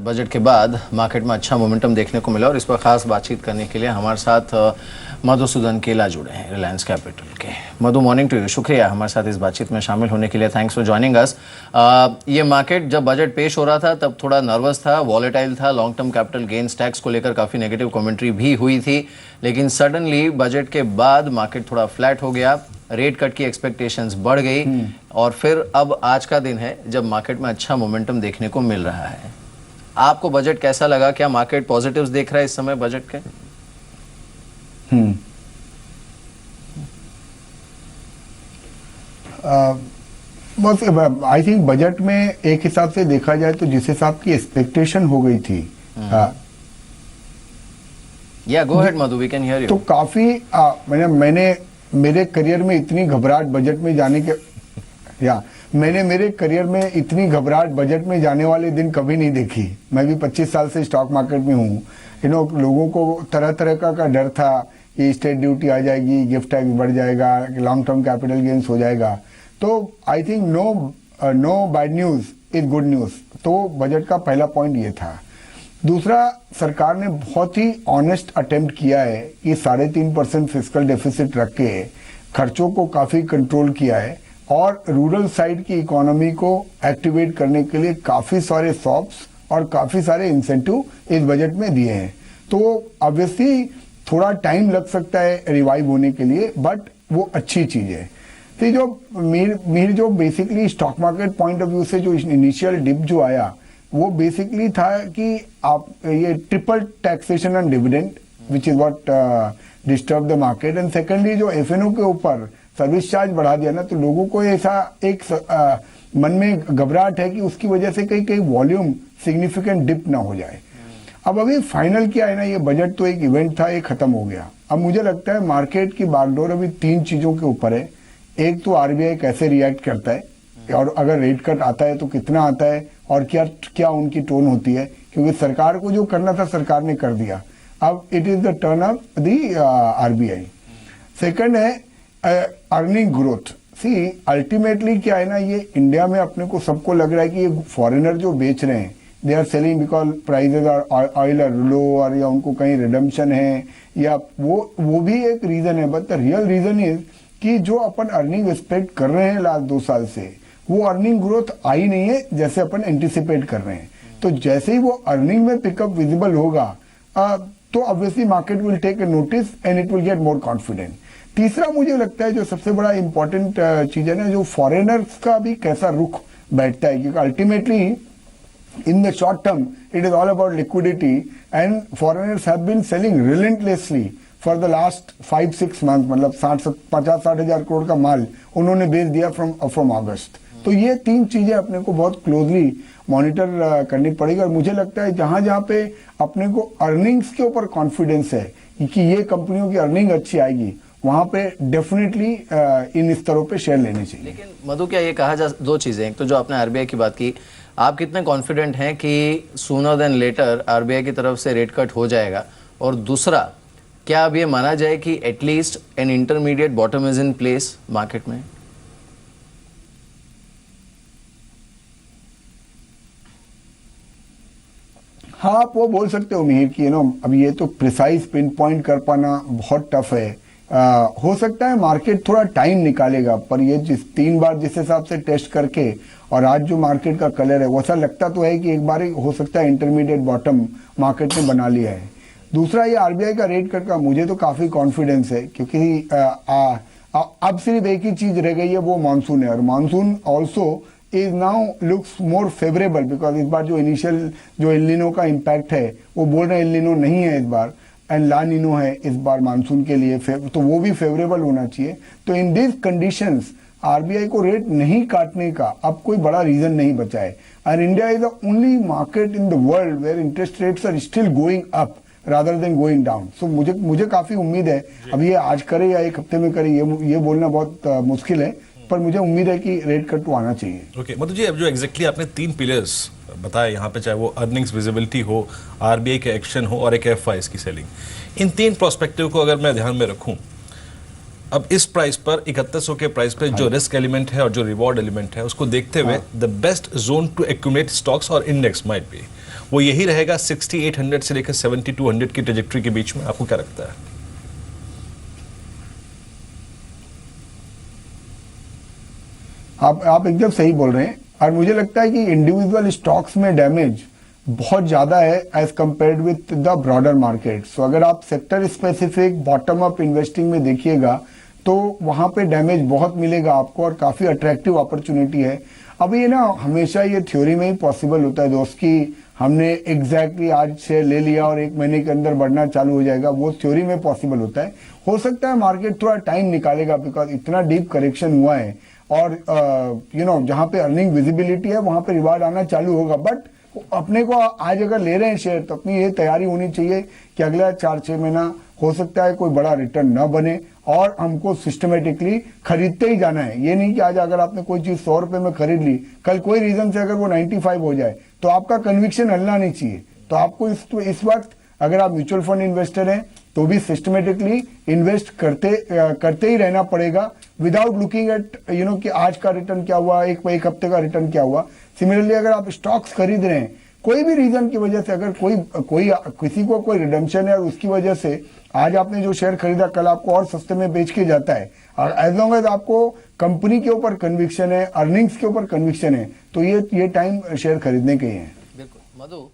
Budget के बाद market में अच्छा मोमेंटम देखने को मिला और इस पर खास बातचीत करने के लिए हमारे साथ मधुसूदन केला जुड़े हैं रिलायंस कैपिटल के। मधु, मॉर्निंग टू यू। शुक्रिया हमारे साथ इस बातचीत में शामिल होने के लिए। Thanks for joining us. ये मार्केट जब बजट पेश हो रहा था तब थोड़ा नर्वस था, वॉलेटाइल था, long term capital gains tax को लेकर काफ़ी नेगेटिव कमेंट्री भी हुई थी, लेकिन सडनली बजट के बाद मार्केट थोड़ा फ्लैट हो गया, रेट कट की एक्सपेक्टेशंस बढ़ गई और फिर अब आज का दिन है जब मार्केट में अच्छा मोमेंटम देखने को मिल रहा है। आपको बजट कैसा लगा? क्या मार्केट पॉजिटिव्स देख रहा है इस समय बजट के? बस आई थिंक बजट में एक हिसाब से देखा जाए तो जिस हिसाब की एक्सपेक्टेशन हो गई थी, go ahead Madhu, we can hear you. तो काफी मैंने मेरे करियर में इतनी घबराहट बजट में जाने के मैंने मेरे करियर में इतनी घबराहट बजट में जाने वाले दिन कभी नहीं देखी। मैं भी 25 साल से स्टॉक मार्केट में हूँ। लोगों को तरह तरह का डर था कि स्टेट ड्यूटी आ जाएगी, गिफ्ट टैक्स बढ़ जाएगा, लॉन्ग टर्म कैपिटल गेन्स हो जाएगा। तो I think no bad news is good news. तो बजट का पहला पॉइंट ये था। दूसरा, सरकार ने बहुत ही ऑनेस्ट अटेम्प्ट किया है कि 3.5% फिस्कल डेफिसिट रख के खर्चों को काफी कंट्रोल किया है और रूरल साइड की इकोनॉमी को एक्टिवेट करने के लिए काफी सारे सॉप्स और काफी सारे इंसेंटिव इस बजट में दिए हैं। तो ऑब्वियसली थोड़ा टाइम लग सकता है रिवाइव होने के लिए, बट वो अच्छी चीज है। तो जो basically stock market point of view से जो इनिशियल डिप जो आया वो बेसिकली था कि आप ये triple taxation and dividend which is what disturb the market, and secondly जो एफएनओ के ऊपर सर्विस चार्ज बढ़ा दिया ना, तो लोगों को ऐसा एक मन में घबराहट है कि उसकी वजह से कहीं वॉल्यूम सिग्निफिकेंट डिप ना हो जाए। अब अभी फाइनल क्या है ना, ये बजट तो एक इवेंट था, ये खत्म हो गया। अब मुझे लगता है मार्केट की बागडोर अभी 3 चीजों के ऊपर है। एक तो आरबीआई कैसे रिएक्ट करता है और अगर रेट कट आता है तो कितना आता है और क्या उनकी टोन होती है, क्योंकि सरकार को जो करना था सरकार ने कर दिया। अब it is the turn off the RBI. Second है अर्निंग ग्रोथ। सी अल्टीमेटली क्या है ना, ये इंडिया में अपने को सबको लग रहा है कि ये फॉरेनर जो बेच रहे हैं they are selling because prices are oil are low, और या उनको कहीं रिडम्पशन है, या वो भी एक रीजन है। But the real reason is कि जो अपन अर्निंग एक्सपेक्ट कर रहे हैं लास्ट 2 साल से, वो अर्निंग ग्रोथ आई नहीं है जैसे अपन एंटिसिपेट कर रहे हैं। तो जैसे ही वो अर्निंग में पिकअप विजिबल होगा तो obviously market will take a notice and it will get more confident. तीसरा मुझे लगता है जो सबसे बड़ा इंपॉर्टेंट चीज है ना, जो फॉरेनर्स का भी कैसा रुख बैठता है, क्योंकि ultimately in the short term it is all about liquidity and foreigners have been selling relentlessly for the last 5-6 month. मतलब 50-60 हजार करोड़ का माल उन्होंने बेच दिया फ्रॉम अगस्त। तो ये 3 चीजें अपने को बहुत क्लोजली मॉनिटर करनी पड़ेगी। और मुझे लगता है जहां जहां पे अपने को अर्निंग्स के ऊपर कॉन्फिडेंस है कि ये कंपनियों की अर्निंग अच्छी आएगी, वहां पे डेफिनेटली इन स्तरों पे शेयर लेने चाहिए। लेकिन मधु, क्या ये कहा जा 2 चीजें, एक तो जो आपने आरबीआई की बात की, आप कितने कॉन्फिडेंट हैं कि सूनर देन लेटर आरबीआई की तरफ से रेट कट हो जाएगा, और दूसरा, क्या अब ये माना जाए कि at least an intermediate bottom is in place market में? हाँ, आप वो बोल सकते हो मिहिर कि अब ये तो प्रिसाइज पिन पॉइंट कर पाना बहुत टफ है। हो सकता है मार्केट थोड़ा टाइम निकालेगा, पर ये 3 बार जिस हिसाब से टेस्ट करके और आज जो मार्केट का कलर है वैसा लगता तो है कि एक बार ही हो सकता है इंटरमीडिएट बॉटम मार्केट ने बना लिया है। दूसरा, ये आरबीआई का रेट कट का मुझे तो काफी कॉन्फिडेंस है, क्योंकि अब सिर्फ एक ही चीज रह गई है, वो मानसून है। और monsoon also is now looks more favourable, because इस बार जो इनिशियल जो एल नीनो का इम्पैक्ट है वो बोल रहे हैं एल नीनो नहीं है इस बार, एंड ला नीनो है इस बार मानसून के लिए, तो वो भी फेवरेबल होना चाहिए। तो इन दिस कंडीशंस आरबीआई को रेट नहीं काटने का अब कोई बड़ा रीजन नहीं बचा है। And India is the only market in the world where interest rates are still going up rather than going down. So मुझे काफी उम्मीद है, अब ये आज करे या एक हफ्ते में करे ये बोलना बहुत मुश्किल है, पर मुझे उम्मीद है कि रेट कट तो आना चाहिए। ओके मधु जी, अब जो एग्जैक्टली आपने 3 पिलर्स बताए यहाँ पे, चाहे वो अर्निंग्स विजिबिलिटी हो, आरबीआई के एक्शन हो और एक एफआईएस की सेलिंग, इन 3 प्रोस्पेक्टिव को अगर मैं ध्यान में रखूं, अब इस प्राइस पर 3100 के प्राइस पे जो रिस्क एलिमेंट है और जो रिवॉर्ड एलिमेंट है उसको देखते हुए the best zone to accumulate stocks और इंडेक्स माइट बी वो यही रहेगा 6800 से लेकर 7200 की ट्रेजेक्टरी के बीच में? आपको क्या लगता है? आप एकदम सही बोल रहे हैं, और मुझे लगता है कि इंडिविजुअल स्टॉक्स में डैमेज बहुत ज्यादा है as compared with the broader market. So अगर आप sector specific bottom up investing में देखिएगा तो वहां पे डैमेज बहुत मिलेगा आपको, और काफी अट्रैक्टिव अपॉर्चुनिटी है। अभी ये ना हमेशा ये थ्योरी में ही पॉसिबल होता है दोस्त कि हमने एग्जैक्टली आज शेयर ले लिया और 1 महीने के अंदर बढ़ना चालू हो जाएगा, वो थ्योरी में पॉसिबल होता है। हो सकता है मार्केट थोड़ा टाइम निकालेगा, बिकॉज इतना डीप करेक्शन हुआ है, और जहां पे अर्निंग विजिबिलिटी है वहां पे रिवार्ड आना चालू होगा। बट अपने को आज अगर ले रहे हैं शेयर तो अपनी ये तैयारी होनी चाहिए कि अगला 4-6 महीना हो सकता है कोई बड़ा रिटर्न न बने, और हमको सिस्टमेटिकली खरीदते ही जाना है। ये नहीं कि आज अगर आपने कोई चीज 100 रुपए में खरीद ली, कल कोई रीजन से अगर वो 95 हो जाए तो आपका कन्विक्शन हिलना नहीं चाहिए। तो आपको इस वक्त अगर आप म्यूचुअल फंड इन्वेस्टर हैं तो भी सिस्टमेटिकली इन्वेस्ट करते ही रहना पड़ेगा, विदाउट लुकिंग एट कि आज का रिटर्न क्या हुआ, एक हफ्ते का रिटर्न क्या हुआ। सिमिलरली अगर आप स्टॉक्स खरीद रहे हैं, कोई भी रीजन की वजह से अगर किसी को कोई रिडम्पशन है और उसकी वजह से आज आपने जो शेयर खरीदा कल आपको और सस्ते में बेच के जाता है, और एज लॉन्ग एज आपको कंपनी के ऊपर कन्विक्शन है, अर्निंग्स के ऊपर कन्विक्शन है, तो ये टाइम शेयर खरीदने के ही है। बिल्कुल मधु,